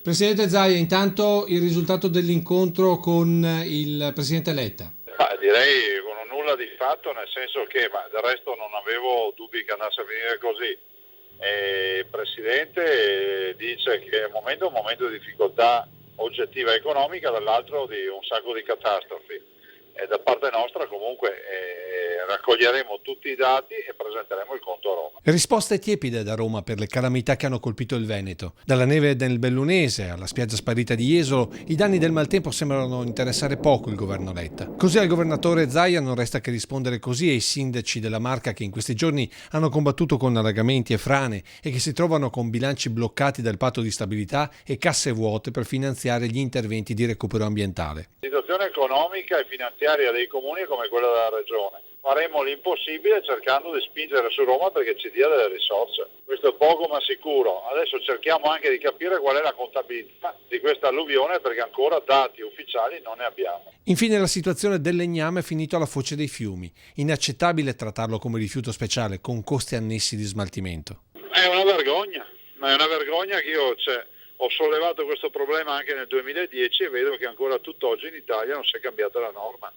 Presidente Zaia, intanto il risultato dell'incontro con il Presidente Letta. Direi con un nulla di fatto, nel senso che del resto non avevo dubbi che andasse a finire così. Il Presidente dice che al momento è un momento di difficoltà oggettiva economica, dall'altro di un sacco di catastrofi. E da parte nostra comunque raccoglieremo tutti i dati e presenteremo il conto a Roma. Risposte tiepide da Roma per le calamità che hanno colpito il Veneto. Dalla neve nel Bellunese alla spiaggia sparita di Jesolo, i danni del maltempo sembrano interessare poco il governo Letta. Così al governatore Zaia non resta che rispondere così ai sindaci della Marca che in questi giorni hanno combattuto con allagamenti e frane e che si trovano con bilanci bloccati dal patto di stabilità e casse vuote per finanziare gli interventi di recupero ambientale. La situazione economica e finanziaria dei comuni è come quella della regione. Faremo l'impossibile cercando di spingere su Roma perché ci dia delle risorse. Questo è poco ma sicuro. Adesso cerchiamo anche di capire qual è la contabilità di questa alluvione perché ancora dati ufficiali non ne abbiamo. Infine la situazione del legname è finito alla foce dei fiumi. Inaccettabile trattarlo come rifiuto speciale con costi annessi di smaltimento. È una vergogna, ma è una vergogna che io ho sollevato questo problema anche nel 2010 e vedo che ancora tutt'oggi in Italia non si è cambiata la norma.